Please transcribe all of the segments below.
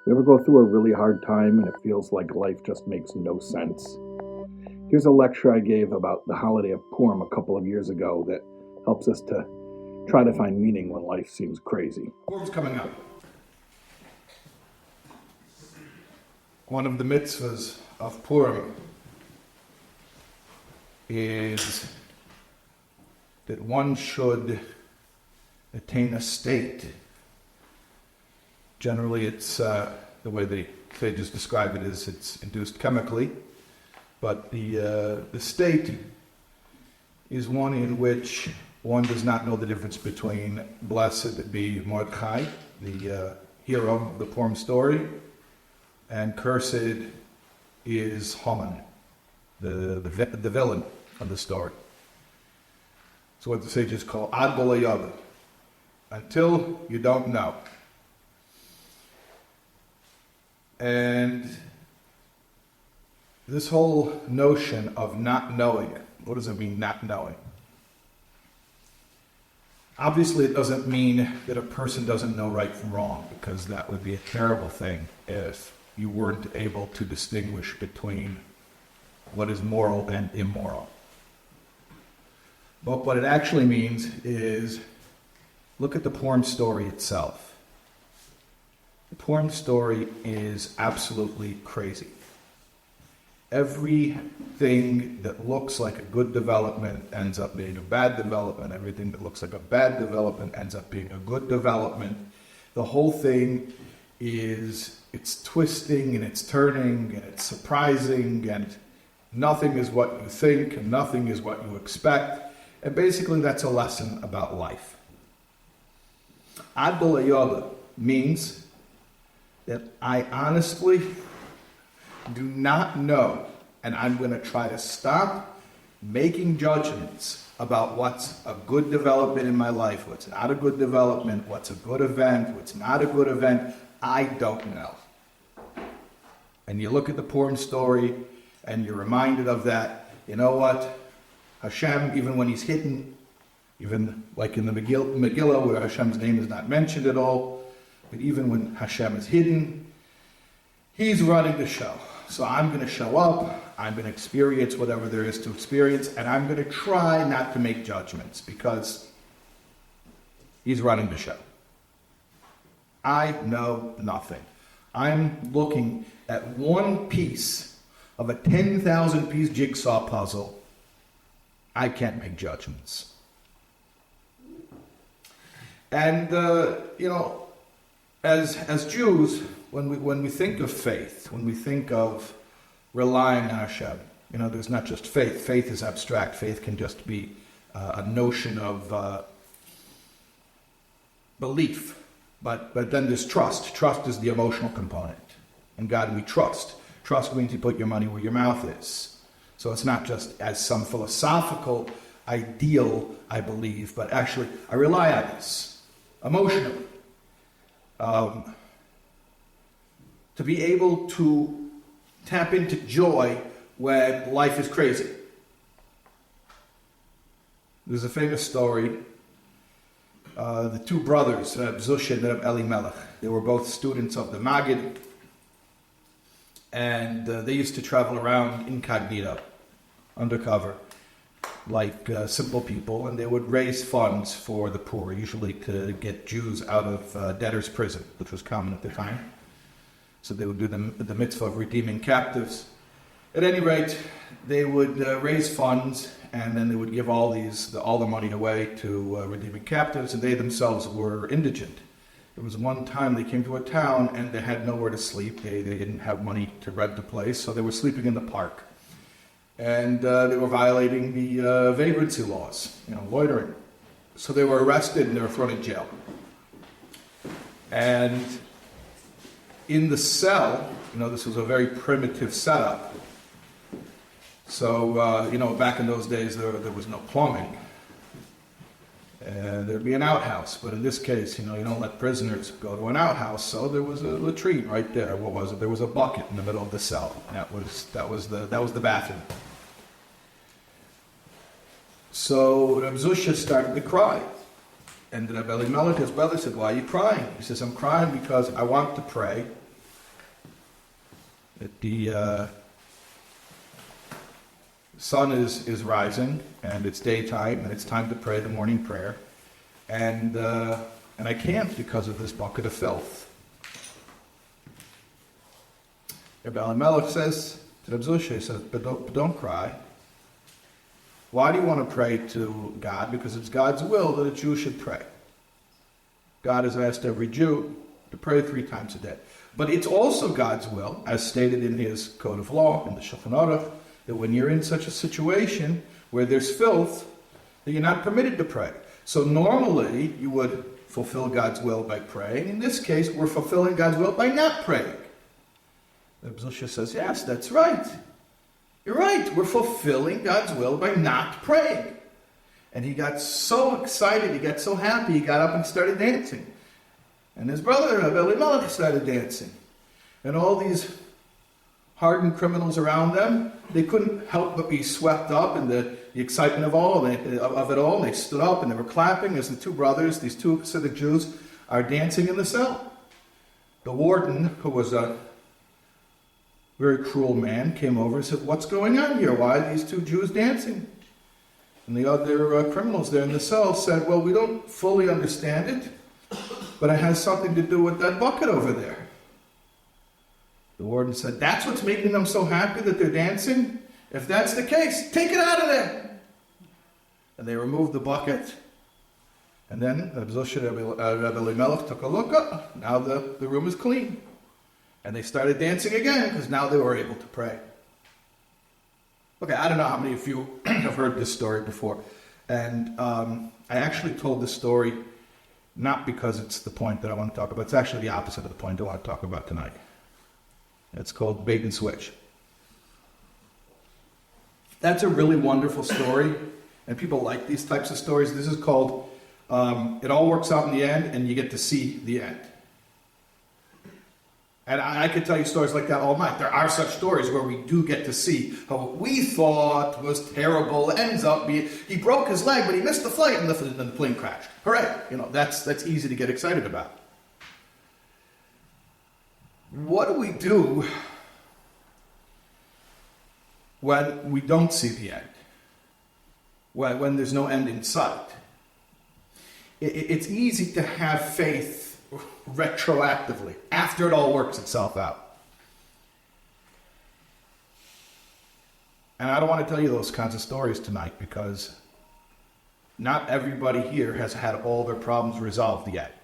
You ever go through a really hard time and it feels like life just makes no sense? Here's a lecture I gave about the holiday of Purim a couple of years ago that helps us to try to find meaning when life seems crazy. Purim's coming up. One of the mitzvahs of Purim is that one should attain a state. Generally, it's the way the sages describe it is it's induced chemically, but the state is one in which one does not know the difference between blessed be Mordechai, the hero of the Purim story, and cursed is Haman, the villain of the story. So what the sages call ad b'lo, until you don't know. And this whole notion of not knowing it, what does it mean, not knowing? Obviously, it doesn't mean that a person doesn't know right from wrong, because that would be a terrible thing if you weren't able to distinguish between what is moral and immoral. But what it actually means is, look at the Purim story itself. The Purim story is absolutely crazy. Everything that looks like a good development ends up being a bad development. Everything that looks like a bad development ends up being a good development. The whole thing it's twisting and it's turning and it's surprising, and nothing is what you think and nothing is what you expect. And basically that's a lesson about life. Ad b'lo means that I honestly do not know, and I'm going to try to stop making judgments about what's a good development in my life, what's not a good development, what's a good event, what's not a good event. I don't know. And you look at the Purim story and you're reminded of that. You know what? Hashem, even when he's hidden, even like in the Megillah where Hashem's name is not mentioned at all, but even when Hashem is hidden, he's running the show. So I'm going to show up, I'm going to experience whatever there is to experience, and I'm going to try not to make judgments because he's running the show. I know nothing. I'm looking at one piece of a 10,000 piece jigsaw puzzle. I can't make judgments. And, as Jews, when we think of faith, when we think of relying on Hashem, there's not just faith. Faith is abstract. Faith can just be a notion of belief. But then there's trust. Trust is the emotional component. In God we trust. Trust means you put your money where your mouth is. So it's not just as some philosophical ideal, I believe, but actually I rely on this emotionally. To be able to tap into joy when life is crazy. There's a famous story. The two brothers, Rebbe Shais and Rebbe Elimelech, they were both students of the Maggid, and they used to travel around incognito, undercover, like simple people, and they would raise funds for the poor, usually to get Jews out of debtor's prison, which was common at the time. So they would do the mitzvah of redeeming captives. At any rate, they would raise funds, and then they would give all the money away to redeeming captives, and they themselves were indigent. There was one time they came to a town and they had nowhere to sleep. They didn't have money to rent the place, so they were sleeping in the park. And they were violating the vagrancy laws, loitering. So they were arrested and they were thrown in jail. And in the cell, this was a very primitive setup. So, back in those days, there was no plumbing. There'd be an outhouse, but in this case, you don't let prisoners go to an outhouse, so there was a latrine right there. What was it? There was a bucket in the middle of the cell. That was the bathroom. So Rebbe Shais started to cry. And Rebbe Elimelech, his brother, said, "Why are you crying?" He says, "I'm crying because I want to pray, that the sun is rising, and it's daytime, and it's time to pray the morning prayer, and I can't because of this bucket of filth. Rebbe Elimelech says to Rabbi Shais, he says, but don't cry. Why do you want to pray to God? Because it's God's will that a Jew should pray. God has asked every Jew to pray 3 times a day. But it's also God's will, as stated in his code of law, in the Shulchan Aruch, that when you're in such a situation where there's filth, that you're not permitted to pray. So normally, you would fulfill God's will by praying. In this case, we're fulfilling God's will by not praying. Rebbe Shais says, yes, that's right. You're right. We're fulfilling God's will by not praying. And he got so excited, he got so happy, he got up and started dancing. And his brother, Rabbi Elimelech, started dancing. And all these hardened criminals around them, they couldn't help but be swept up in the excitement of it all. They stood up and they were clapping as the 2 brothers, these 2 Hasidic Jews, are dancing in the cell. The warden, who was a very cruel man, came over and said, what's going on here? Why are these 2 Jews dancing? And the other criminals there in the cell said, well, we don't fully understand it, but it has something to do with that bucket over there. The warden said, that's what's making them so happy that they're dancing? If that's the case, take it out of there. And they removed the bucket. And then Rabbi Elimelech took a look up. Now the room is clean. And they started dancing again because now they were able to pray. Okay, I don't know how many of you have heard this story before. And I actually told this story not because it's the point that I want to talk about. It's actually the opposite of the point I want to talk about tonight. It's called Bait and Switch. That's a really wonderful story, and people like these types of stories. This is called It All Works Out in the End, and you get to see the end. And I could tell you stories like that all night. There are such stories where we do get to see how what we thought was terrible ends up being, he broke his leg, but he missed the flight, and the plane crashed. Hooray! That's easy to get excited about. What do we do when we don't see the end? When there's no end in sight? It's easy to have faith retroactively, after it all works itself out. And I don't want to tell you those kinds of stories tonight because not everybody here has had all their problems resolved yet.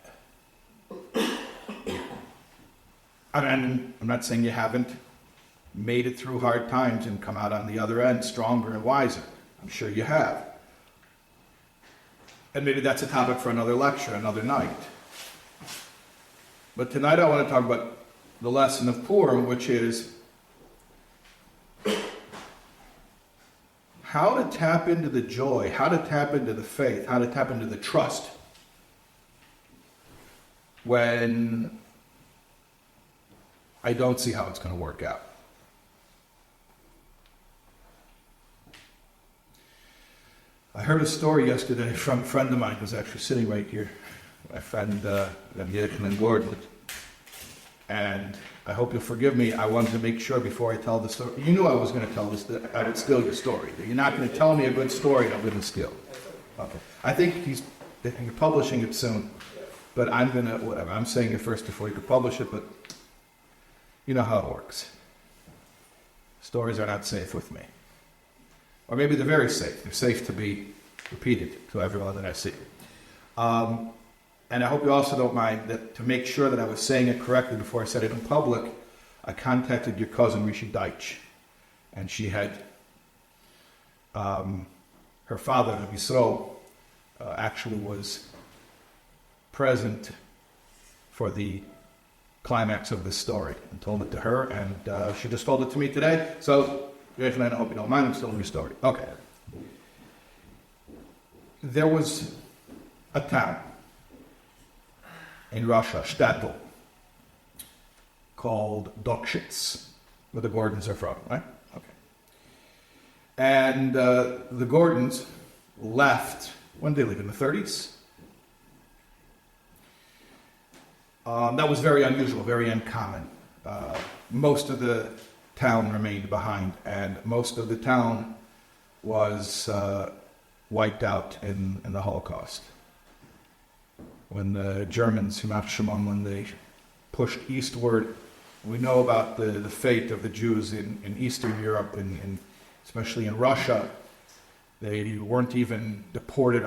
And I'm not saying you haven't made it through hard times and come out on the other end stronger and wiser. I'm sure you have. And maybe that's a topic for another lecture, another night. But tonight I want to talk about the lesson of Purim, which is how to tap into the joy, how to tap into the faith, how to tap into the trust when I don't see how it's going to work out. I heard a story yesterday from a friend of mine who's actually sitting right here, my friend Rabbi Gordon. And I hope you'll forgive me. I wanted to make sure before I tell the story. You knew I was going to tell this, that I would steal your story. You're not going to tell me a good story that I'm going to steal. Okay. I think you're publishing it soon. But I'm going to, whatever. I'm saying it first before you can publish it, but you know how it works. Stories are not safe with me. Or maybe they're very safe. They're safe to be repeated to everyone that I see. And I hope you also don't mind that to make sure that I was saying it correctly before I said it in public, I contacted your cousin Rishi Deitch. And she had, her father, Rabbi Shais Taub, actually was present for the climax of this story and told it to her, and she just told it to me today. So, I hope you don't mind, I'm still in your story. Okay. There was a town in Russia, shtetl, called Dokshitz, where the Gordons are from, right? Okay. And the Gordons left, when did they leave, in the 30s? That was very unusual, very uncommon. Most of the town remained behind, and most of the town was wiped out in the Holocaust. When the Germans, when they pushed eastward, we know about the fate of the Jews in Eastern Europe, and especially in Russia. They weren't even deported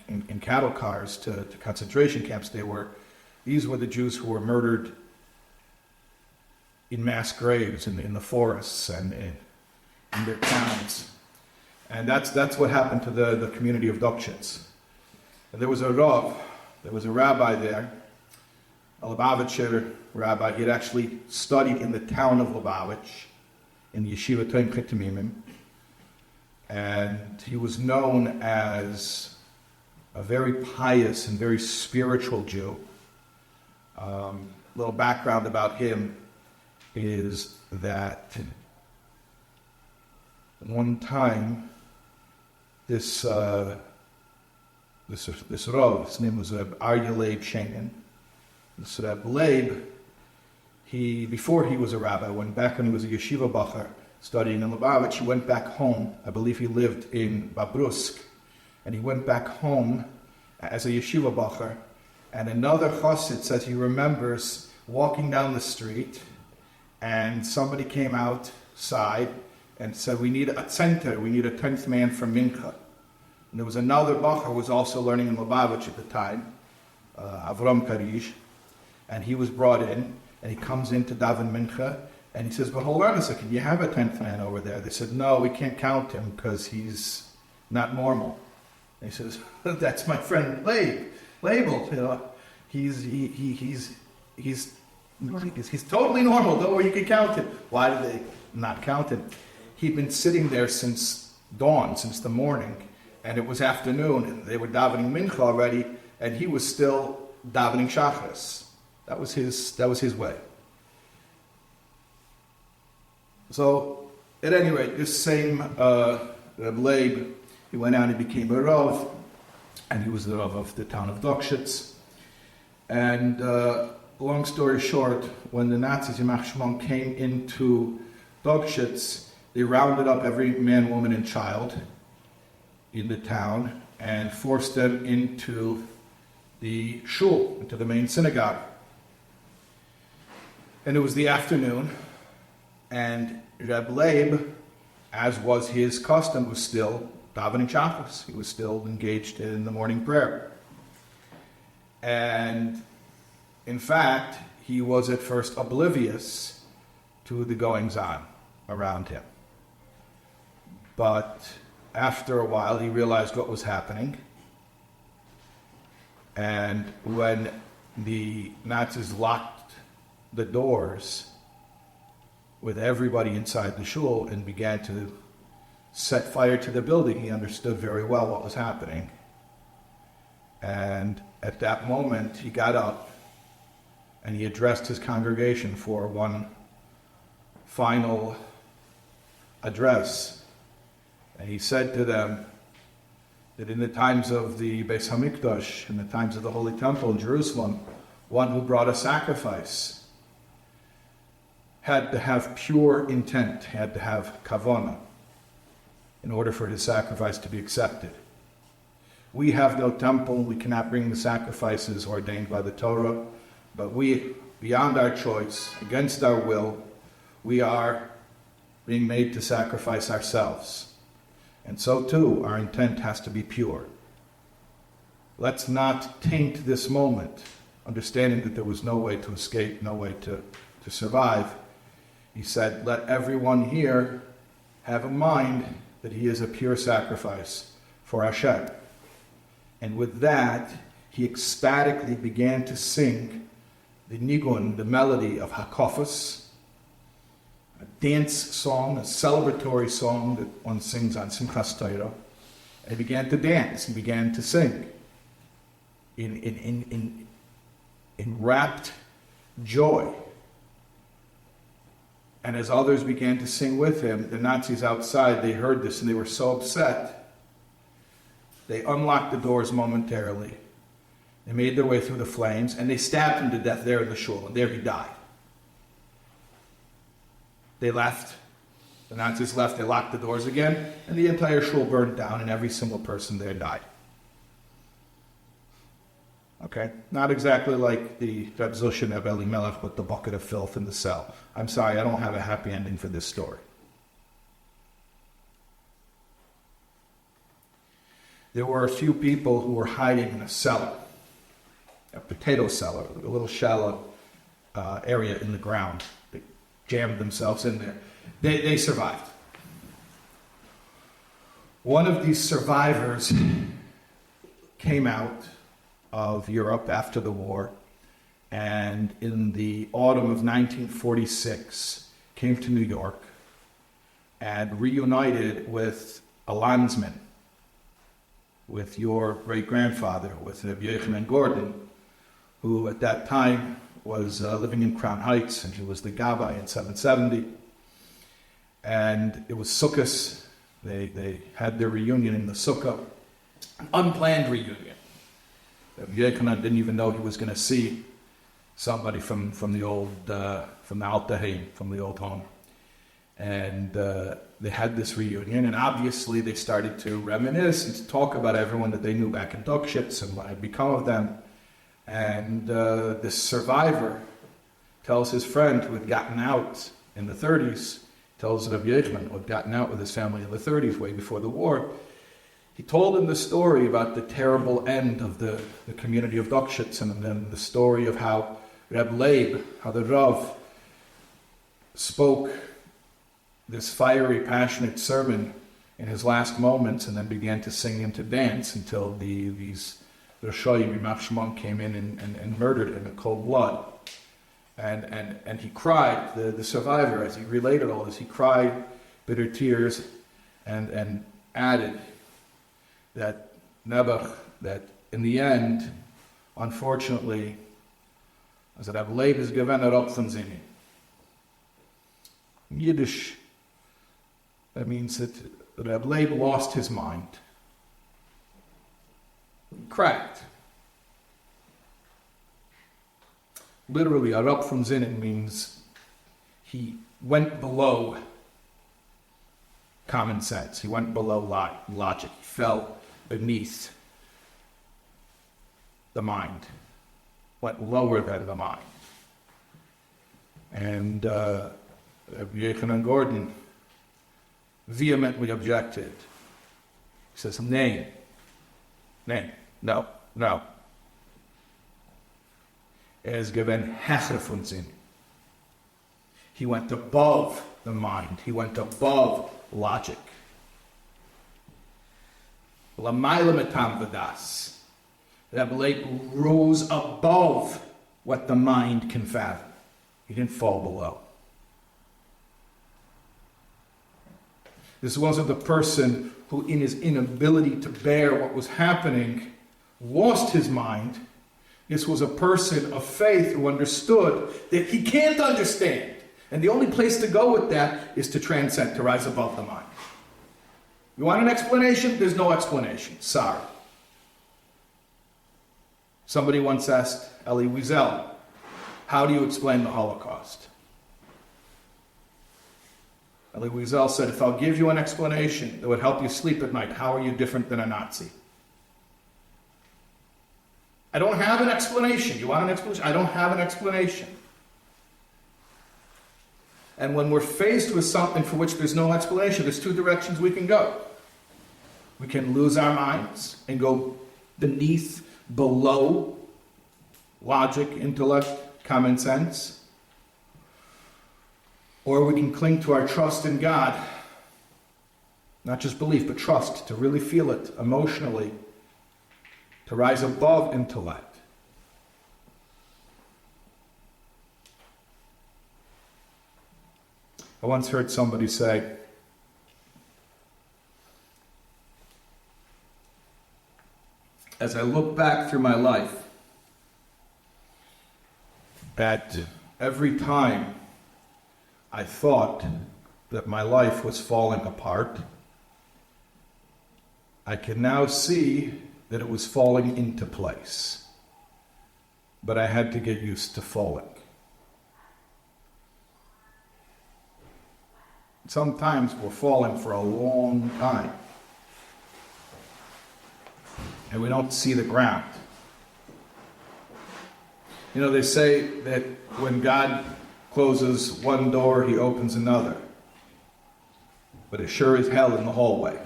in cattle cars to concentration camps. These were the Jews who were murdered in mass graves in the forests and in their towns. And that's what happened to the community of Dokshitz. And there was a Rav, there was a rabbi there, a Lubavitcher rabbi. He had actually studied in the town of Lubavitch, in the Yeshiva Toim Chitamimim. And he was known as a very pious and very spiritual Jew. Little background about him is that one time this Rav, his name was Aryeh Leib Sheinin. This Rebbe Leib, before he was a rabbi, when he was a yeshiva bacher studying in Lubavitch, he went back home. I believe he lived in Babrusk, and he went back home as a yeshiva bacher. And another chassid says he remembers walking down the street, and somebody came outside and said, "We need a tzenter, we need a 10th man for mincha." And there was another bacher who was also learning in Lubavitch at the time, Avram Karish, and he was brought in, and he comes in to daven mincha, and he says, "But hold on a second, you have a 10th man over there." They said, "No, we can't count him because he's not normal." And he says, "That's my friend Label. You know, he's totally normal. Don't worry, you can count him." Why did they not count him? He'd been sitting there since dawn, since the morning, and it was afternoon, and they were davening mincha already, and he was still davening shachris. That was his way. So, at any rate, this same Rebbe Leib, he went out and became a Rav, and he was the Rav of the town of Dokshitz. And long story short, when the Nazis, Yimach Shimon, came into Dokshitz, they rounded up every man, woman, and child in the town and forced them into the shul, into the main synagogue. And it was the afternoon, and Rebbe Leib, as was his custom, was still davening shachris. He was still engaged in the morning prayer. And in fact, he was at first oblivious to the goings-on around him. But after a while, he realized what was happening. And when the Nazis locked the doors with everybody inside the shul and began to set fire to the building, he understood very well what was happening. And at that moment, he got up and he addressed his congregation for one final address. And he said to them that in the times of the Beis Hamikdash, in the times of the Holy Temple in Jerusalem, one who brought a sacrifice had to have pure intent, had to have kavanah, in order for his sacrifice to be accepted. We have no temple, we cannot bring the sacrifices ordained by the Torah, but we, beyond our choice, against our will, we are being made to sacrifice ourselves. And so too, our intent has to be pure. Let's not taint this moment, understanding that there was no way to escape, no way to survive. He said, let everyone here have in mind that he is a pure sacrifice for Hashem. And with that, he ecstatically began to sing the nigun, the melody of Hakafos, a dance song, a celebratory song that one sings on Simchas Torah. And he began to dance, he began to sing in rapt joy. And as others began to sing with him, the Nazis outside, they heard this and they were so upset. They unlocked the doors momentarily. They made their way through the flames and they stabbed him to death there in the shul, and there he died. They left. The Nazis left, they locked the doors again, and the entire shul burned down, and every single person there died. Okay? Not exactly like the Reb Zushin of Elimelech with the bucket of filth in the cell. I'm sorry, I don't have a happy ending for this story. There were a few people who were hiding in a cellar, a potato cellar, a little shallow area in the ground. They jammed themselves in there. They survived. One of these survivors came out of Europe after the war, and in the autumn of 1946 came to New York and reunited with a landsman, with your great-grandfather, with Rabbi Yochanan Gordon, who at that time was living in Crown Heights, and he was the Gabbai in 770. And it was Sukkot. They had their reunion in the Sukkah, an unplanned reunion. Rabbi Yochanan didn't even know he was going to see somebody from the old, from the Alta Heim, from the old home. And they had this reunion, and obviously they started to reminisce and to talk about everyone that they knew back in Dukshitz and what had become of them. And this survivor tells his friend who had gotten out in the 30s, tells Rabbi Yochanan, who had gotten out with his family in the 30s, way before the war, he told him the story about the terrible end of the community of Dukshitz, and then the story of how Reb Leib, how the Rav spoke this fiery, passionate sermon in his last moments, and then began to sing him to dance until these Rishoyim Yimach came in and murdered him in cold blood. And he cried, the survivor, as he related all this, he cried bitter tears and added that Nebuch, that in the end, unfortunately, as Reb Leib is given a Ropfen Zini. In Yiddish, that means that Reb Leib lost his mind. He cracked. Literally, a Ropfen Zini means he went below common sense. He went below logic. He fell beneath the mind, went lower than the mind. And Rabbi Yochanan Gordon vehemently objected. He says, nay, no. Es given Hecher von Sinn. He went above the mind. He went above logic. L'mayla metam v'das. Rabbi Leib rose above what the mind can fathom. He didn't fall below. This wasn't the person who, in his inability to bear what was happening, lost his mind. This was a person of faith who understood that he can't understand. And the only place to go with that is to transcend, to rise above the mind. You want an explanation? There's no explanation. Sorry. Somebody once asked Elie Wiesel, how do you explain the Holocaust? Elie Wiesel said, if I'll give you an explanation that would help you sleep at night, how are you different than a Nazi? I don't have an explanation. You want an explanation? I don't have an explanation. And when we're faced with something for which there's no explanation, there's two directions we can go. We can lose our minds and go beneath, below logic, intellect, common sense. Or we can cling to our trust in God. Not just belief, but trust, to really feel it emotionally, to rise above intellect. I once heard somebody say, as I look back through my life, at every time I thought that my life was falling apart, I can now see that it was falling into place. But I had to get used to falling. Sometimes we're falling for a long time, and we don't see the ground. You know, they say that when God closes one door, he opens another. But it sure is hell in the hallway.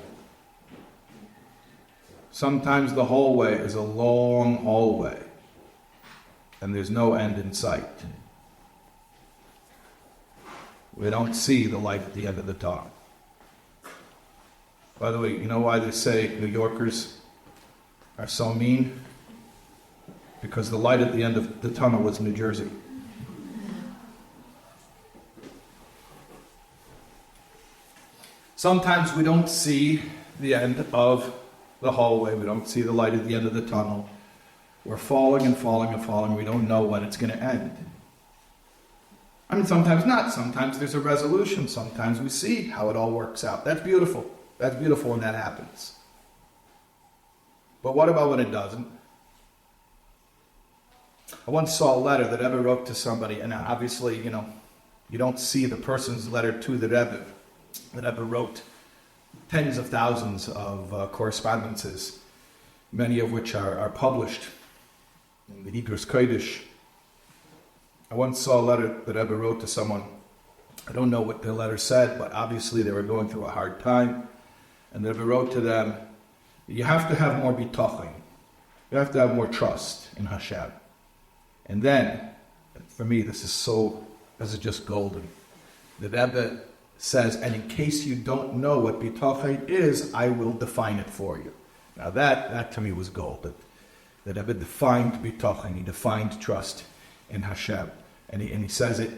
Sometimes the hallway is a long hallway, and there's no end in sight. We don't see the light at the end of the tunnel. By the way, you know why they say New Yorkers are so mean? Because the light at the end of the tunnel was New Jersey. Sometimes we don't see the end of the hallway. We don't see the light at the end of the tunnel. We're falling and falling and falling. We don't know when it's going to end. I mean, sometimes not. Sometimes there's a resolution. Sometimes we see how it all works out. That's beautiful. That's beautiful when that happens. But what about when it doesn't? I once saw a letter that Rebbe wrote to somebody, and obviously, you don't see the person's letter to the Rebbe. The Rebbe wrote tens of thousands of correspondences, many of which are published in the Igros Kodesh. I once saw a letter that Rebbe wrote to someone. I don't know what the letter said, but obviously they were going through a hard time. And the Rebbe wrote to them, you have to have more bitachon. You have to have more trust in Hashem. And then, for me, this is just golden. The Rebbe says, and in case you don't know what bitachon is, I will define it for you. Now that to me was gold. That Rebbe defined bitachon, he defined trust in Hashem. And he says it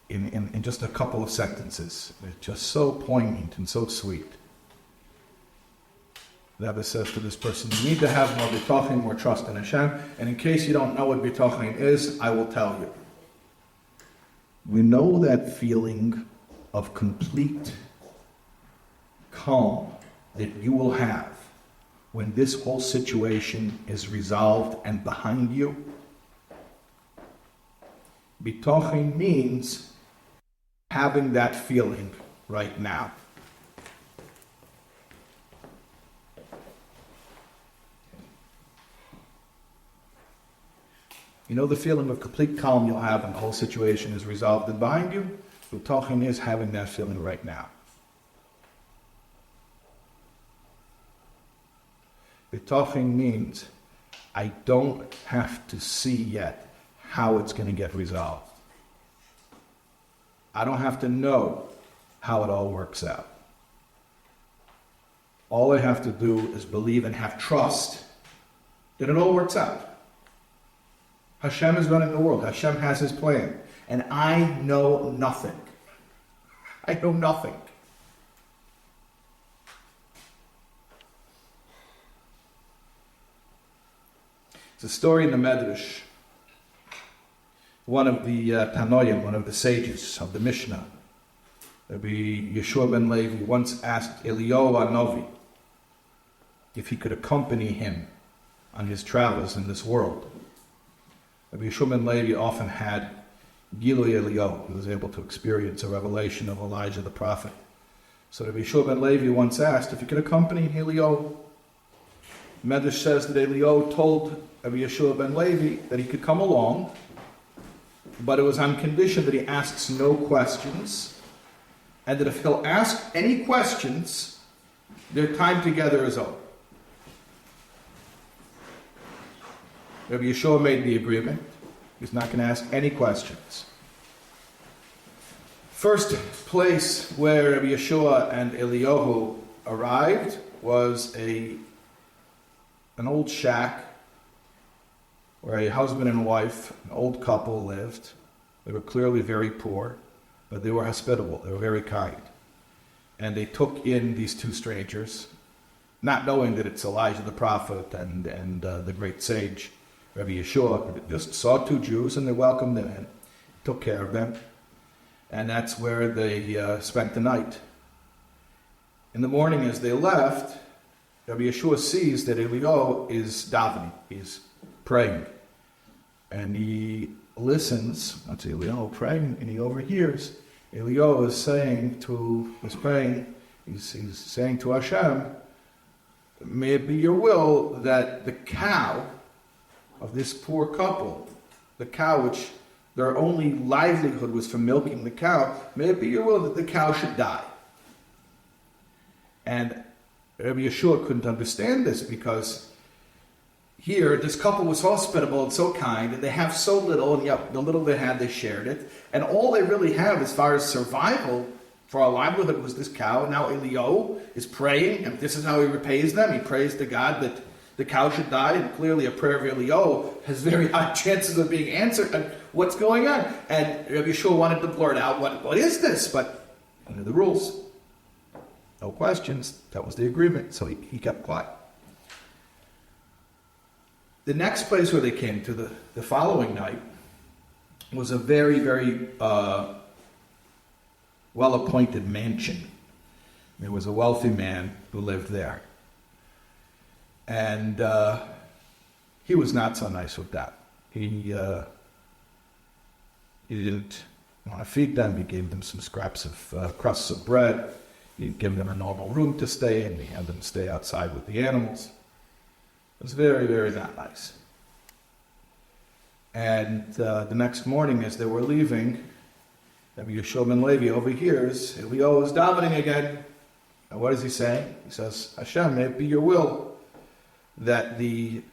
in just a couple of sentences. It's just so poignant and so sweet. The Rebbe says to this person, you need to have more bitachon, more trust in Hashem. And in case you don't know what bitachon is, I will tell you. We know that feeling of complete calm that you will have when this whole situation is resolved and behind you. Bitachon means having that feeling right now. You know the feeling of complete calm you'll have when the whole situation is resolved and behind you? Bitachon is having that feeling right now. Bitachon means I don't have to see yet how it's going to get resolved. I don't have to know how it all works out. All I have to do is believe and have trust that it all works out. Hashem is running the world. Hashem has his plan. And I know nothing. I know nothing. It's a story in the Medrash. One of the Tanoim, one of the sages of the Mishnah, Rabbi Yeshua ben Levi, once asked Eliyahu Hanavi if he could accompany him on his travels in this world. Rabbi Yeshua ben Levi often had Gilui Eliyahu. He was able to experience a revelation of Elijah the prophet. So Rabbi Shais ben Levi once asked if he could accompany Eliyahu. Medrash says that Eliyahu told Rabbi Yeshua ben Levi that he could come along, but it was on condition that he asks no questions, and that if he'll ask any questions, their time together is over. Rabbi Yeshua made the agreement. He's not going to ask any questions. First place where Rabbi Yeshua and Eliyahu arrived was an old shack where a husband and wife, an old couple, lived. They were clearly very poor, but they were hospitable. They were very kind. And they took in these two strangers, not knowing that it's Elijah the prophet and the great sage, Rabbi Yeshua. Just saw two Jews and they welcomed them in, took care of them. And that's where they spent the night. In the morning as they left, Rabbi Yeshua sees that Eliyahu is davening. He's praying. And he listens to Eliyahu praying, and he overhears Eliyahu was praying, he's saying to Hashem, may it be your will that the cow of this poor couple, the cow which their only livelihood was from milking the cow, may it be your will that the cow should die. And Rabbi Yeshua couldn't understand this because here, this couple was hospitable and so kind, and they have so little, and yet the little they had, they shared it. And all they really have as far as survival for a livelihood was this cow. And now Eliyahu is praying, and this is how he repays them. He prays to God that the cow should die, and clearly a prayer of Eliyahu has very high chances of being answered. And what's going on? And Rabbi Yeshua wanted to blurt out, what is this? But under the rules, no questions. That was the agreement, so he kept quiet. The next place where they came to, the following night, was a very, very well-appointed mansion. There was a wealthy man who lived there. And he was not so nice with that. He didn't want to feed them. He gave them some scraps of crusts of bread. He gave them a normal room to stay in. He had them stay outside with the animals. It was very, very not nice. And the next morning, as they were leaving, Rabbi Yeshua ben Levi overhears Eliyahu is davening again. And what is he saying? He says, Hashem, may it be your will that the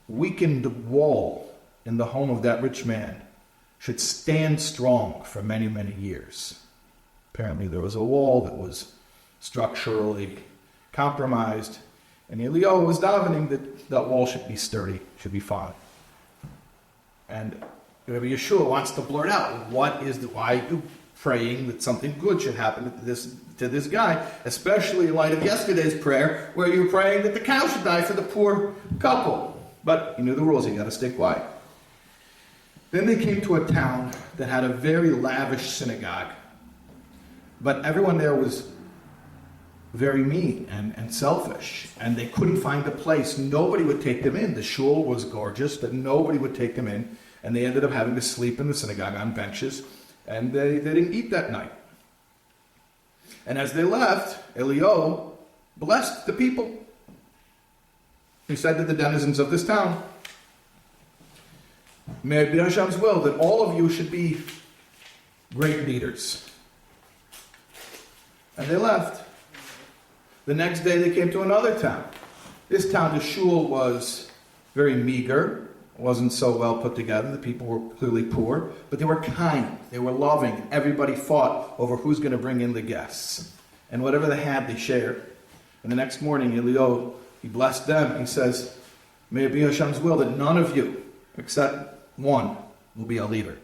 weakened wall in the home of that rich man should stand strong for many, many years. Apparently there was a wall that was structurally compromised, and Eliyahu was davening that that wall should be sturdy, should be fine. And Rabbi Yeshua wants to blurt out, why are you praying that something good should happen to this guy, especially in light of yesterday's prayer, where you were praying that the cow should die for the poor couple. But he knew the rules, he got to stay quiet. Then they came to a town that had a very lavish synagogue, but everyone there was very mean and selfish, and they couldn't find a place. Nobody would take them in. The shul was gorgeous, but nobody would take them in, and they ended up having to sleep in the synagogue on benches, and they didn't eat that night. And as they left, Eliyahu blessed the people. He said to the denizens of this town, may it be Hashem's will that all of you should be great leaders. And they left. The next day they came to another town. This town, the shul, was very meager, wasn't so well put together. The people were clearly poor, but they were kind, they were loving. Everybody fought over who's going to bring in the guests. And whatever they had, they shared. And the next morning, Eliyahu, he blessed them. He says, may it be Hashem's will that none of you, except one, will be a leader.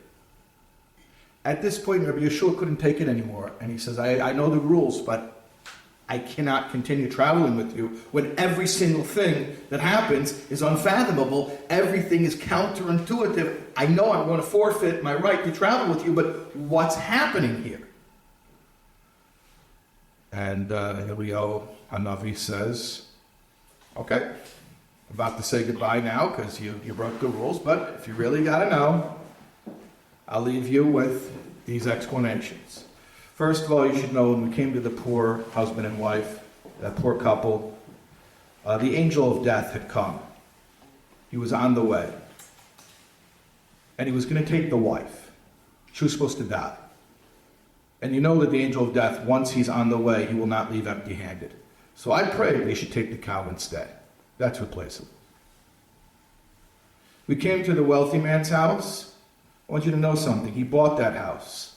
At this point, Rabbi Yeshua couldn't take it anymore. And he says, I know the rules, but I cannot continue traveling with you when every single thing that happens is unfathomable. Everything is counterintuitive. I know I'm going to forfeit my right to travel with you, but what's happening here? And Eliyahu Hanavi says, okay, I'm about to say goodbye now because you broke the rules, but if you really got to know, I'll leave you with these explanations. First of all, you should know when we came to the poor husband and wife, that poor couple, the angel of death had come. He was on the way. And he was going to take the wife. She was supposed to die. And you know that the angel of death, once he's on the way, he will not leave empty-handed. So I pray they should take the cow instead. That's replaceable. We came to the wealthy man's house. I want you to know something. He bought that house.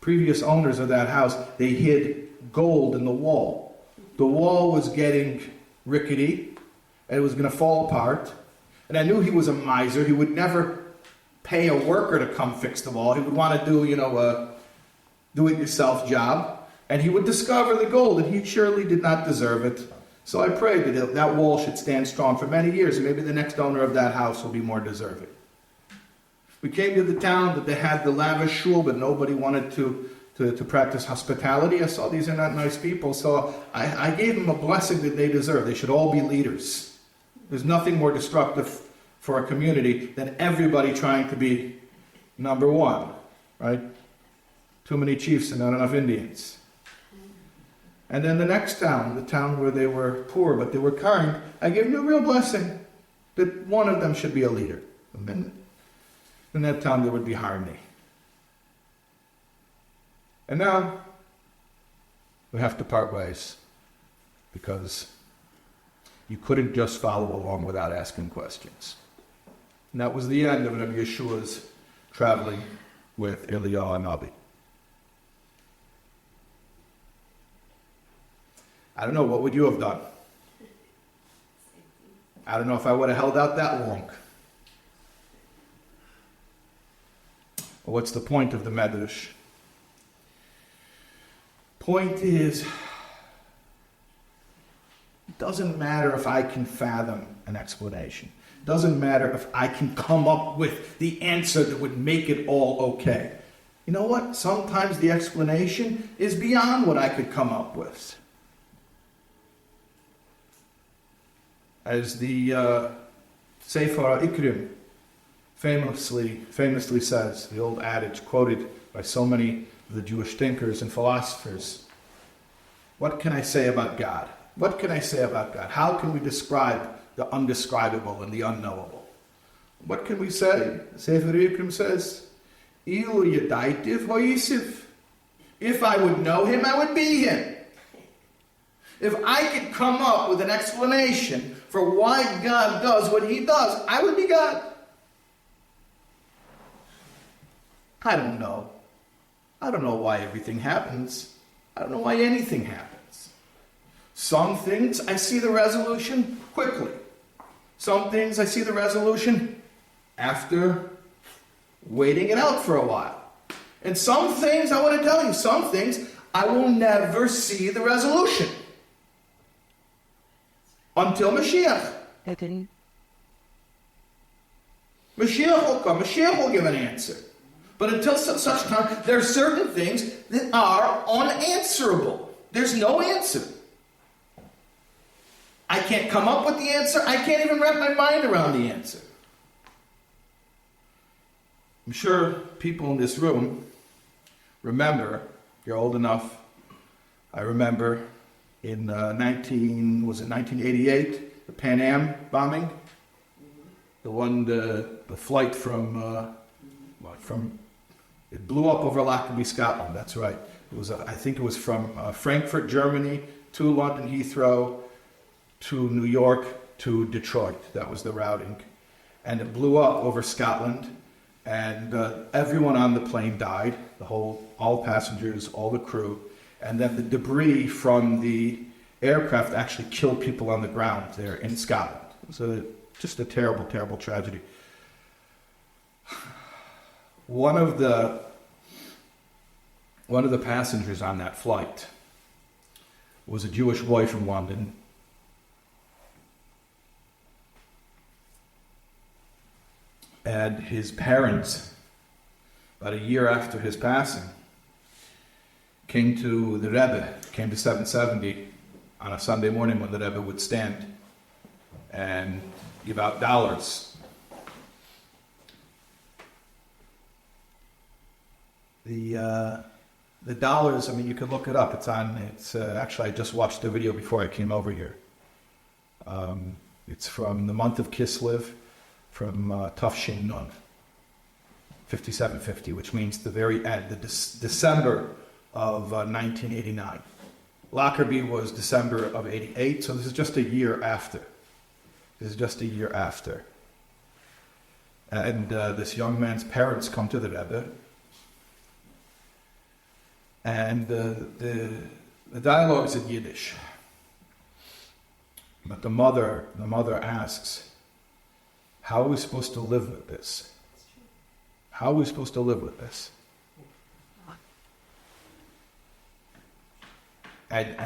Previous owners of that house, they hid gold in the wall. The wall was getting rickety, and it was going to fall apart. And I knew he was a miser. He would never pay a worker to come fix the wall. He would want to do, a do-it-yourself job. And he would discover the gold, and he surely did not deserve it. So I prayed that that wall should stand strong for many years, and maybe the next owner of that house will be more deserving. We came to the town that they had the lavish shul, but nobody wanted to practice hospitality. I saw these are not nice people, so I gave them a blessing that they deserve. They should all be leaders. There's nothing more destructive for a community than everybody trying to be number one. right? Too many chiefs and not enough Indians. And then the next town, the town where they were poor but they were kind, I gave them a real blessing that one of them should be a leader. And then in that town there would be harmony. And now we have to part ways because you couldn't just follow along without asking questions. And that was the end of Rabbi Yeshua's traveling with Eliyahu and Abi. I don't know, what would you have done? I don't know if I would have held out that long. Well, what's the point of the Medrash? Point is, it doesn't matter if I can fathom an explanation. It doesn't matter if I can come up with the answer that would make it all okay. You know what? Sometimes the explanation is beyond what I could come up with. As the Sefer Ikrim famously says, the old adage quoted by so many of the Jewish thinkers and philosophers, what can I say about God? What can I say about God? How can we describe the undescribable and the unknowable? What can we say? Sefer Ikrim says, Ilu yadaitiv hoyisiv. If I would know him, I would be him. If I could come up with an explanation for why God does what he does, I would be God. I don't know. I don't know why everything happens. I don't know why anything happens. Some things I see the resolution quickly. Some things I see the resolution after waiting it out for a while. And some things, I want to tell you, some things I will never see the resolution. Until Mashiach. Mashiach will come. Mashiach will give an answer. But until such time, there are certain things that are unanswerable. There's no answer. I can't come up with the answer. I can't even wrap my mind around the answer. I'm sure people in this room remember, you're old enough, I remember in 1988, the Pan Am bombing? The flight from, it blew up over Lockerbie, Scotland, that's right. It was, I think it was from Frankfurt, Germany, to London Heathrow, to New York, to Detroit. That was the routing. And it blew up over Scotland, and everyone on the plane died, all passengers, all the crew. And then the debris from the aircraft actually killed people on the ground there in Scotland. It was just a terrible, terrible tragedy. One of the passengers on that flight was a Jewish boy from London. And his parents, about a year after his passing, came to the Rebbe, came to 770 on a Sunday morning when the Rebbe would stand and give out dollars. The dollars, I mean, you can look it up. Actually, I just watched the video before I came over here. It's from the month of Kislev, from Tafshin Nun, 5750, which means the very end, December of 1989. Lockerbie was December of 88, so this is just a year after. And this young man's parents come to the Rebbe, and the dialogue is in Yiddish. But the mother asks, how are we supposed to live with this? How are we supposed to live with this? And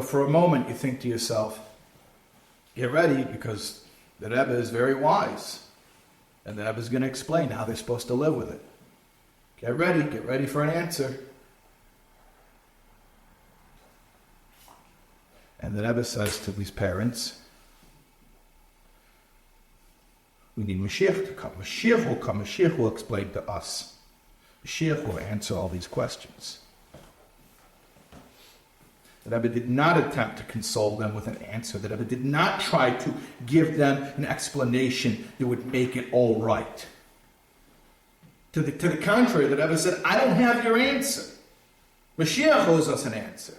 for a moment you think to yourself, get ready, because the Rebbe is very wise. And the Rebbe is going to explain how they're supposed to live with it. Get ready for an answer. And the Rebbe says to these parents, we need Mashiach to come. Mashiach will come. Mashiach will explain to us. Mashiach will answer all these questions. The Rebbe did not attempt to console them with an answer. The Rebbe did not try to give them an explanation that would make it all right. To the contrary, the Rebbe said, I don't have your answer. Mashiach owes us an answer.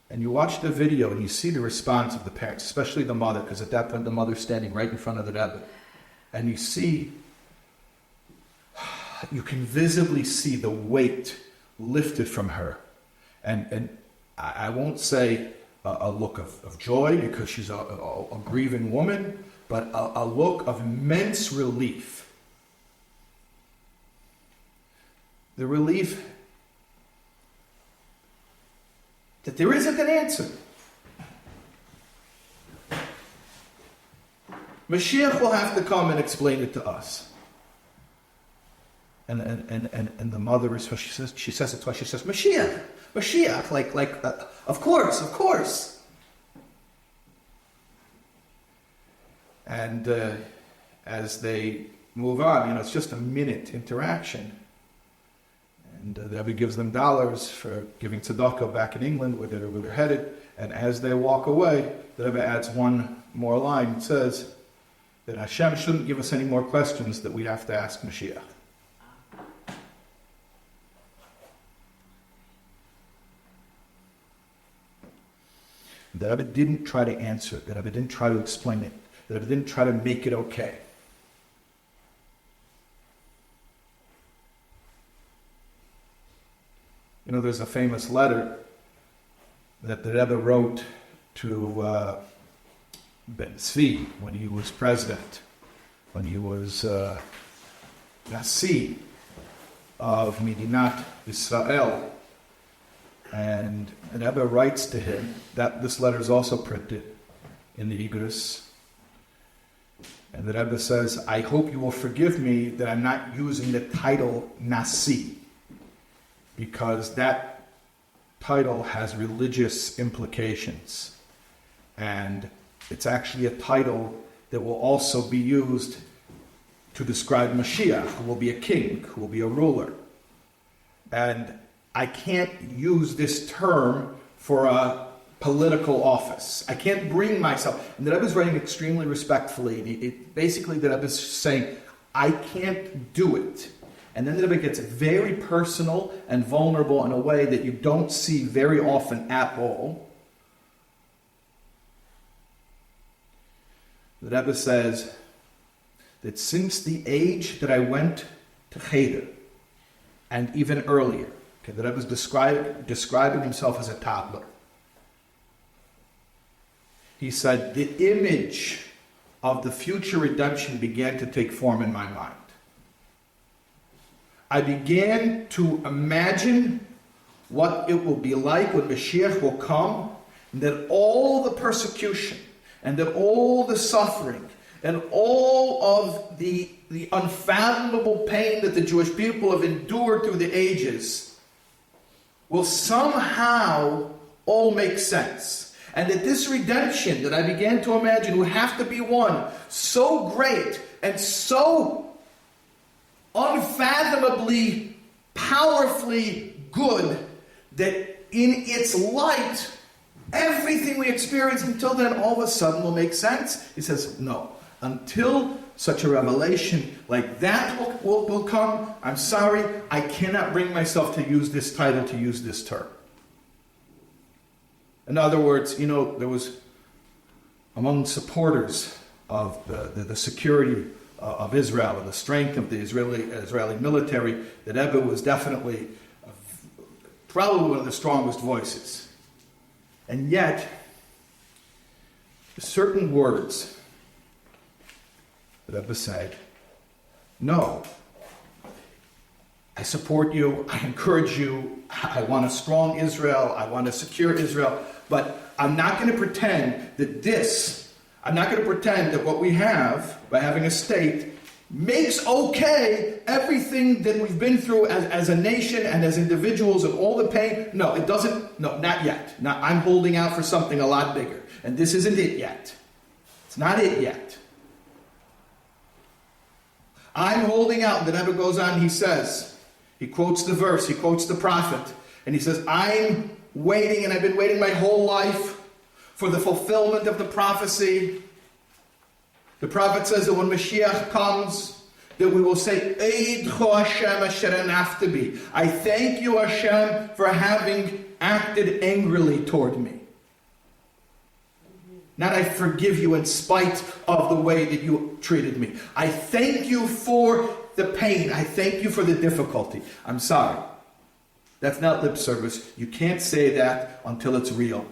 And you watch the video and you see the response of the parents, especially the mother, because at that point the mother's standing right in front of the Rebbe. And you can visibly see the weight lifted from her. And I won't say a look of joy because she's a grieving woman, but a look of immense relief. The relief that there isn't an answer. Mashiach will have to come and explain it to us. And the mother is, she says it twice. She says, Mashiach, like, of course. And as they move on, it's just a minute interaction. And the Rebbe gives them dollars for giving tzedakah back in England, where they're headed. And as they walk away, the Rebbe adds one more line. It says that Hashem shouldn't give us any more questions that we have to ask Mashiach. The Rebbe didn't try to answer it. The Rebbe didn't try to explain it. The Rebbe didn't try to make it okay. There's a famous letter that the Rebbe wrote to Ben Tzvi when he was president, when he was Nasi of Medinat Israel. And the Rebbe writes to him, that this letter is also printed in the Igros. And the Rebbe says, I hope you will forgive me that I'm not using the title Nasi, because that title has religious implications. And it's actually a title that will also be used to describe Mashiach, who will be a king, who will be a ruler. And I can't use this term for a political office. I can't bring myself. And the Rebbe is writing extremely respectfully. Basically, the Rebbe is saying, I can't do it. And then the Rebbe gets very personal and vulnerable in a way that you don't see very often at all. The Rebbe says that since the age that I went to Cheder, and even earlier, the Rebbe is describing himself as a toddler. He said, the image of the future redemption began to take form in my mind. I began to imagine what it will be like when Mashiach will come, and that all the persecution, and that all the suffering, and all of the unfathomable pain that the Jewish people have endured through the ages will somehow all make sense. And that this redemption that I began to imagine would have to be one so great and so unfathomably, powerfully good that in its light, everything we experienced until then all of a sudden will make sense. He says, no. Until such a revelation like that will come, I'm sorry, I cannot bring myself to use this title, to use this term. In other words, there was among supporters of the security of Israel and the strength of the Israeli military, that Rebbe was definitely probably one of the strongest voices. And yet, certain words that Rebbe said, no, I support you, I encourage you, I want a strong Israel, I want a secure Israel, but I'm not going to pretend that what we have by having a state makes okay everything that we've been through as a nation and as individuals and all the pain. No, it doesn't. No, not yet. I'm holding out for something a lot bigger. And this isn't it yet. It's not it yet. I'm holding out. And the Rebbe goes on, he says, he quotes the verse, he quotes the prophet, and he says, I'm waiting, and I've been waiting my whole life for the fulfillment of the prophecy. The prophet says that when Mashiach comes, that we will say, Eidcho Hashem asher anafta bi. I thank you, Hashem, for having acted angrily toward me. Not I forgive you in spite of the way that you treated me. I thank you for the pain. I thank you for the difficulty. I'm sorry. That's not lip service. You can't say that until it's real.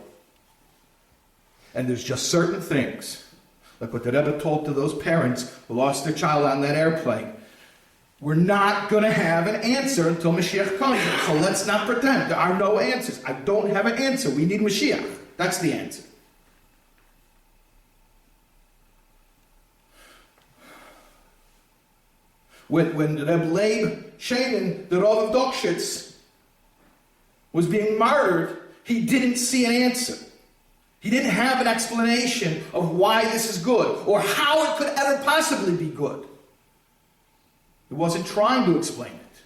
And there's just certain things, like what the Rebbe told to those parents who lost their child on that airplane. We're not going to have an answer until Mashiach comes. So let's not pretend. There are no answers. I don't have an answer. We need Mashiach. That's the answer. When Rebbe Leib Shaman, the Rav of Dokshitz, was being martyred, he didn't see an answer. He didn't have an explanation of why this is good or how it could ever possibly be good. He wasn't trying to explain it.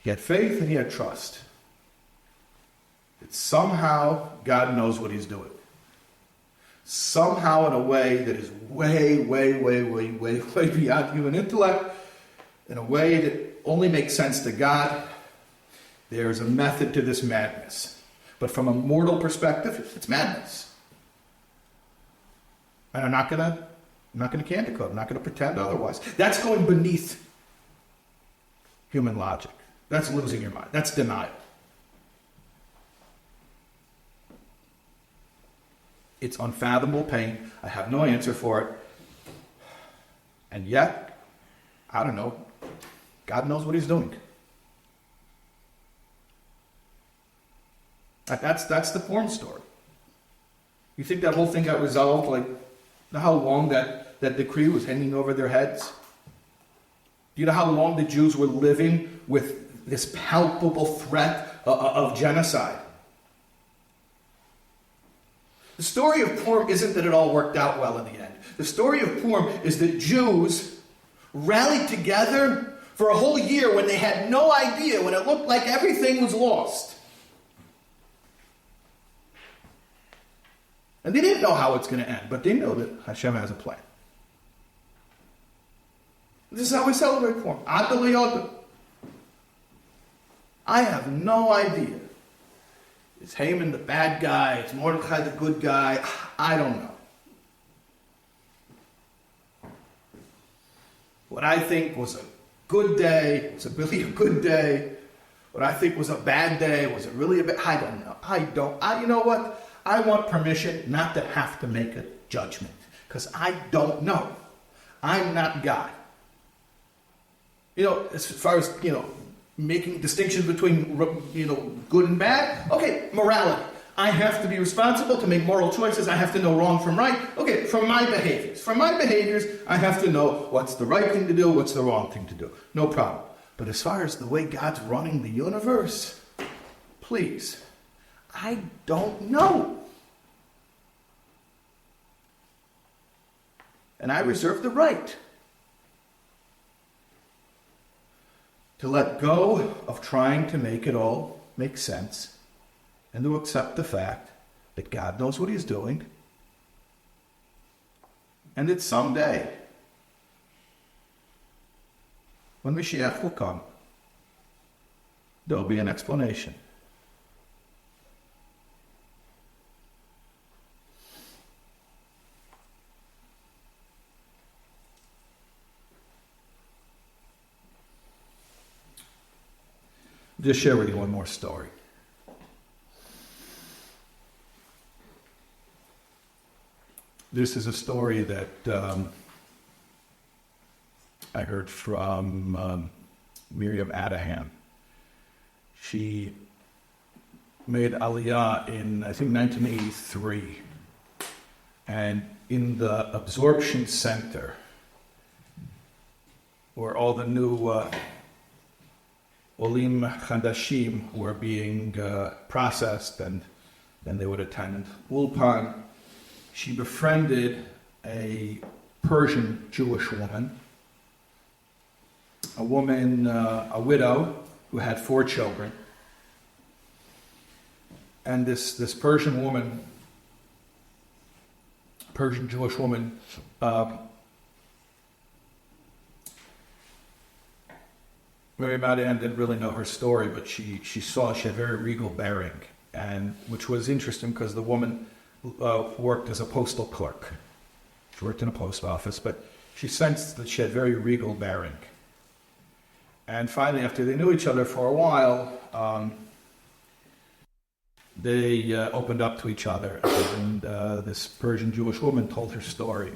He had faith and he had trust. That somehow God knows what he's doing. Somehow in a way that is way beyond human intellect, in a way that only makes sense to God. There's a method to this madness. But from a mortal perspective, it's madness. And I'm not gonna candy coat. I'm not gonna pretend otherwise. That's going beneath human logic. That's losing your mind. That's denial. It's unfathomable pain. I have no answer for it. And yet, I don't know, God knows what he's doing. That's the Purim story. You think that whole thing got resolved? Like, you know how long that decree was hanging over their heads? Do you know how long the Jews were living with this palpable threat of genocide? The story of Purim isn't that it all worked out well in the end. The story of Purim is that Jews rallied together for a whole year when they had no idea, when it looked like everything was lost. And they didn't know how it's going to end, but they know that Hashem has a plan. This is how we celebrate Purim. Ad L'Yoda. I have no idea. Is Haman the bad guy? Is Mordechai the good guy? I don't know. What I think was a good day, was it really a good day? What I think was a bad day, was it really a bad? I don't know. You know what? I want permission not to have to make a judgment, because I don't know. I'm not God. You know, as far as, making distinctions between, good and bad. Okay, morality. I have to be responsible to make moral choices. I have to know wrong from right. Okay, from my behaviors, I have to know what's the right thing to do, what's the wrong thing to do. No problem. But as far as the way God's running the universe, please, I don't know. And I reserve the right to let go of trying to make it all make sense and to accept the fact that God knows what he's doing and that someday, when Mashiach will come, there'll be an explanation. Just share with you one more story. This is a story that I heard from Miriam Adahan. She made Aliyah in, I think, 1983. And in the absorption center, where all the new Olim Chadashim were being processed, and then they would attend Ulpan. she befriended a Persian Jewish woman, a widow who had 4 children. And this Persian Jewish woman, Mary Madian didn't really know her story, but she had very regal bearing, and which was interesting because the woman worked as a postal clerk. She worked in a post office, but she sensed that she had very regal bearing. And finally, after they knew each other for a while, they opened up to each other, and this Persian Jewish woman told her story.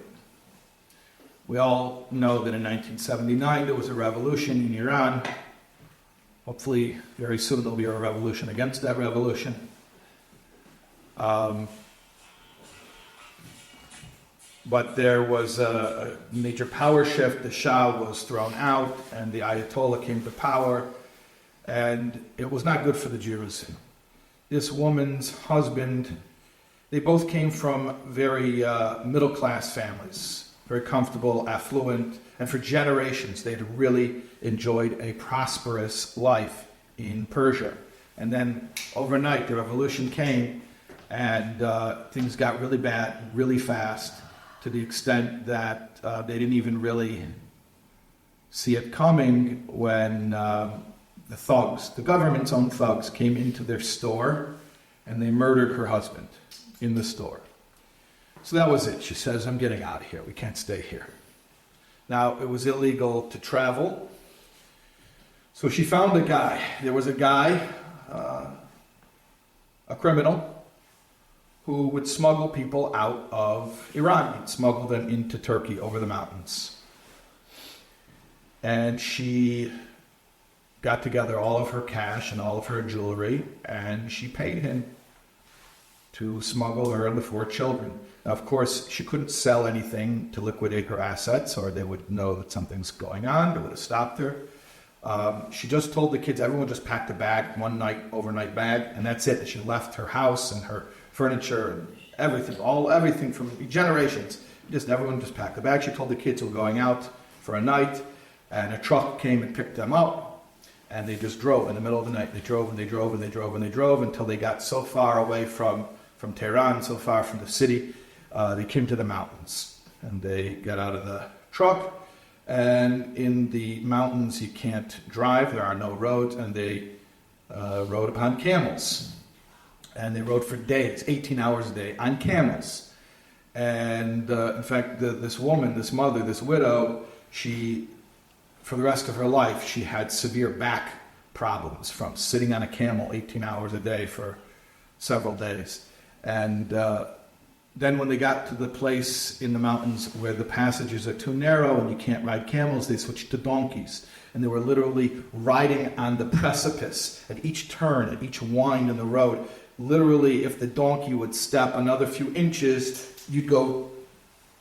We all know that in 1979 there was a revolution in Iran. Hopefully, very soon there'll be a revolution against that revolution. But there was a major power shift. The Shah was thrown out, and the Ayatollah came to power, and it was not good for the Jews. This woman's husband, they both came from very middle-class families, very comfortable, affluent, and for generations they had really enjoyed a prosperous life in Persia. And then overnight the revolution came, and things got really bad, really fast, to the extent that they didn't even really see it coming when the thugs, the government's own thugs, came into their store and they murdered her husband in the store. So that was it. She says, I'm getting out of here. We can't stay here. Now, it was illegal to travel. So she found a guy. There was a guy, a criminal, who would smuggle people out of Iran. He'd smuggle them into Turkey over the mountains. And she got together all of her cash and all of her jewelry, and she paid him to smuggle her and the 4 children. Now, of course, she couldn't sell anything to liquidate her assets, or they would know that something's going on. They would have stopped her. She just told the kids, everyone just packed a bag, one night, overnight bag, and that's it. She left her house and her furniture and everything from generations. Everyone just packed the bag. She told the kids who were going out for a night, and a truck came and picked them up, and they just drove in the middle of the night. They drove and they drove and they drove and they drove until they got so far away from Tehran, so far from the city, they came to the mountains, and they got out of the truck. And in the mountains, you can't drive. There are no roads, and they rode upon camels. And they rode for days, 18 hours a day, on camels. And in fact, this woman, this mother, this widow, she, for the rest of her life, she had severe back problems from sitting on a camel 18 hours a day for several days. And then when they got to the place in the mountains where the passages are too narrow and you can't ride camels, they switched to donkeys. And they were literally riding on the precipice at each turn, at each wind in the road. Literally, if the donkey would step another few inches, you'd go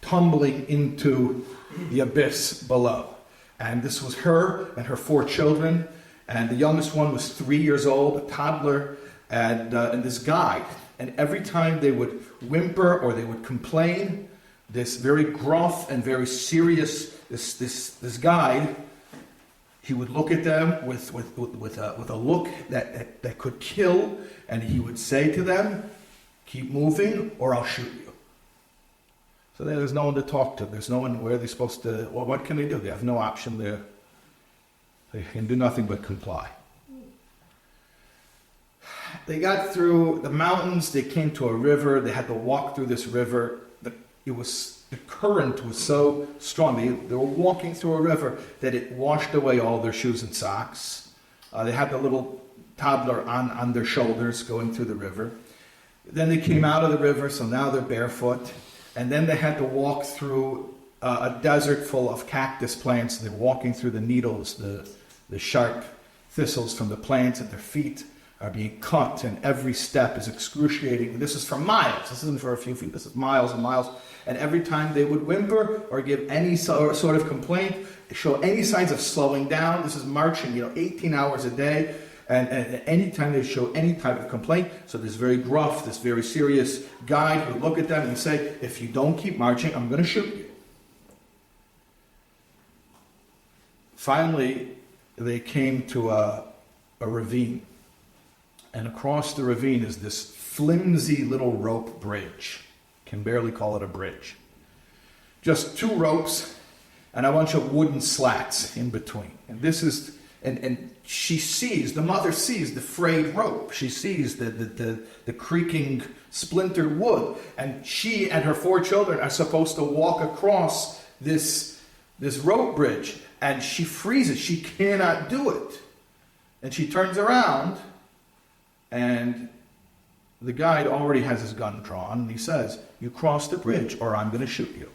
tumbling into the abyss below. And this was her and her 4 children. And the youngest one was 3 years old, a toddler, and this guide. And every time they would whimper or they would complain, this very gruff and very serious, this guide, he would look at them with a look that could kill, and he would say to them, keep moving or I'll shoot you. So there's no one to talk to. There's no one where they're supposed to, well, what can they do? They have no option there. They can do nothing but comply. They got through the mountains, they came to a river, they had to walk through this river. The current was so strong, they were walking through a river that it washed away all their shoes and socks. They had the little toddler on their shoulders going through the river. Then they came out of the river, so now they're barefoot. And then they had to walk through a desert full of cactus plants. They're walking through the needles, the sharp thistles from the plants at their feet are being cut, and every step is excruciating. This is for miles. This isn't for a few feet. This is miles and miles. And every time they would whimper or give any sort of complaint, show any signs of slowing down, this is marching, 18 hours a day. And anytime they show any type of complaint, so this very gruff, this very serious guide would look at them and say, if you don't keep marching, I'm going to shoot you. Finally, they came to a ravine. And across the ravine is this flimsy little rope bridge. Can barely call it a bridge. Just 2 ropes and a bunch of wooden slats in between. And this is, and she sees, the mother sees the frayed rope. She sees the creaking splintered wood. And she and her 4 children are supposed to walk across this rope bridge. And she freezes. She cannot do it. And she turns around, and the guide already has his gun drawn, and he says, you cross the bridge or I'm going to shoot you.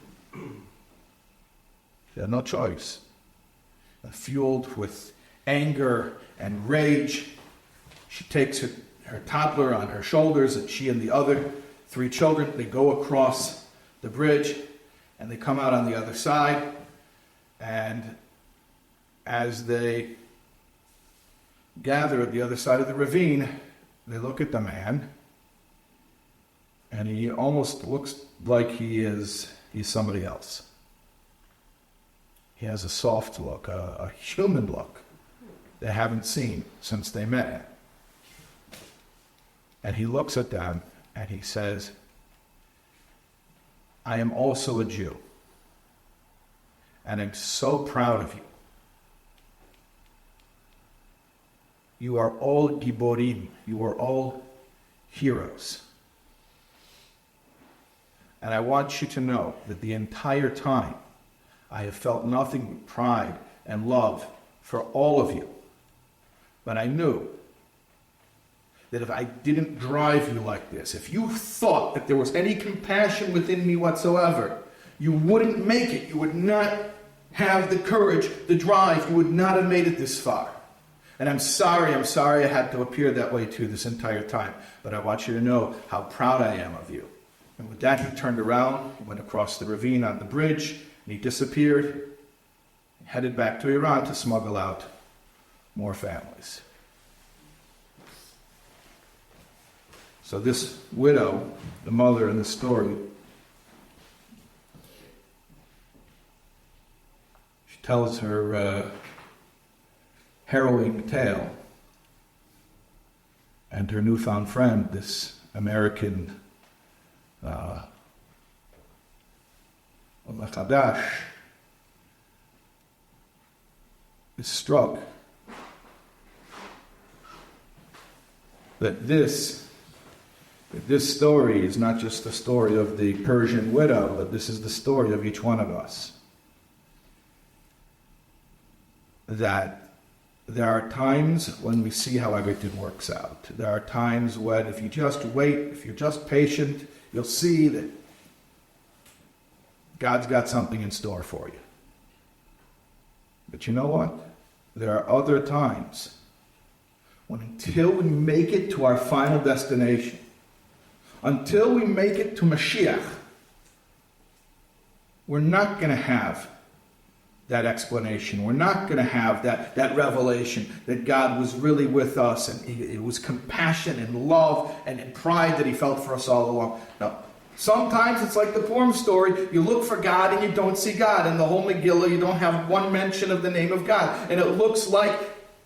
She had no choice. Fueled with anger and rage, she takes her toddler on her shoulders, and she and the other 3 children, they go across the bridge, and they come out on the other side, and as they gather at the other side of the ravine, they look at the man, and he almost looks like he's somebody else. He has a soft look, a human look they haven't seen since they met him. And he looks at them and he says, I am also a Jew, and I'm so proud of you. You are all giborim. You are all heroes. And I want you to know that the entire time I have felt nothing but pride and love for all of you. But I knew that if I didn't drive you like this, if you thought that there was any compassion within me whatsoever, you wouldn't make it. You would not have the courage, the drive. You would not have made it this far. And I'm sorry I had to appear that way too this entire time. But I want you to know how proud I am of you. And with that, he turned around, he went across the ravine on the bridge, and he disappeared, headed back to Iran to smuggle out more families. So this widow, the mother in the story, she tells her harrowing tale. And her newfound friend, this American Chadash, is struck that this story is not just the story of the Persian widow, but this is the story of each one of us. That there are times when we see how everything works out. There are times when if you just wait, if you're just patient, you'll see that God's got something in store for you. But you know what? There are other times when until we make it to our final destination, until we make it to Mashiach, we're not going to have that explanation. We're not going to have that revelation that God was really with us, and it was compassion and love and pride that he felt for us all along. No. Sometimes it's like the Purim story. You look for God and you don't see God. In the whole Megillah, you don't have one mention of the name of God. And it looks like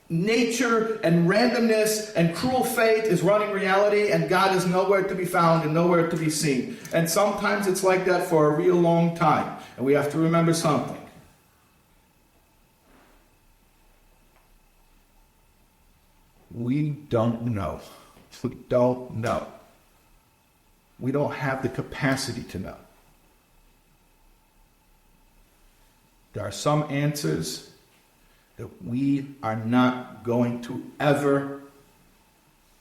nature and randomness and cruel fate is running reality, and God is nowhere to be found and nowhere to be seen. And sometimes it's like that for a real long time. And we have to remember something. We don't know. We don't know. We don't have the capacity to know. There are some answers that we are not going to ever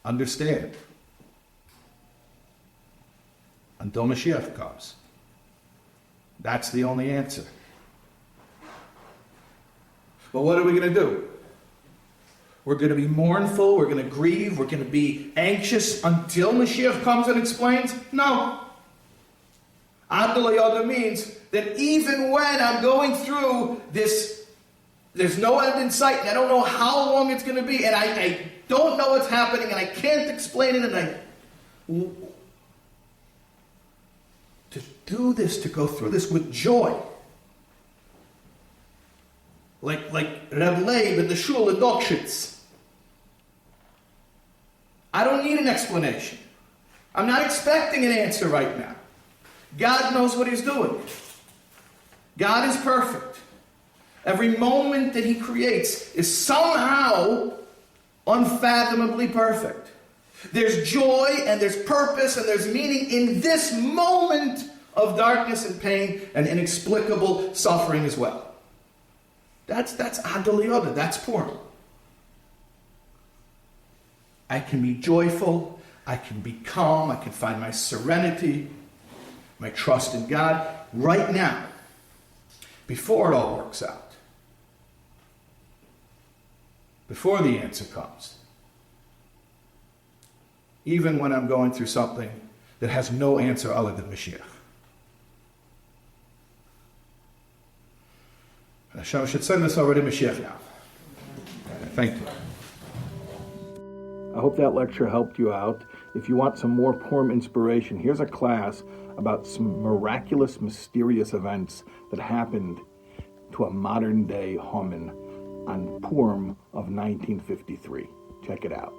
understand until Mashiach comes. That's the only answer. But what are we going to do? We're going to be mournful, we're going to grieve, we're going to be anxious until Mashiach comes and explains? No. Ad L'Yoda means that even when I'm going through this There's no end in sight, and I don't know how long it's going to be, and I don't know what's happening, and I can't explain it, and to do this, to go through this with joy. Like Rebbe in the shul in Dokshitz. I don't need an explanation. I'm not expecting an answer right now. God knows what He's doing. God is perfect. Every moment that He creates is somehow unfathomably perfect. There's joy and there's purpose and there's meaning in this moment of darkness and pain and inexplicable suffering as well. That's Adoliyoda, that's Purim. I can be joyful, I can be calm, I can find my serenity, my trust in God right now, before it all works out. Before the answer comes. Even when I'm going through something that has no answer other than Mashiach. Hashem should send us over to Mashiach now. Thank you. I hope that lecture helped you out. If you want some more Purim inspiration, here's a class about some miraculous, mysterious events that happened to a modern-day Haman on Purim of 1953. Check it out.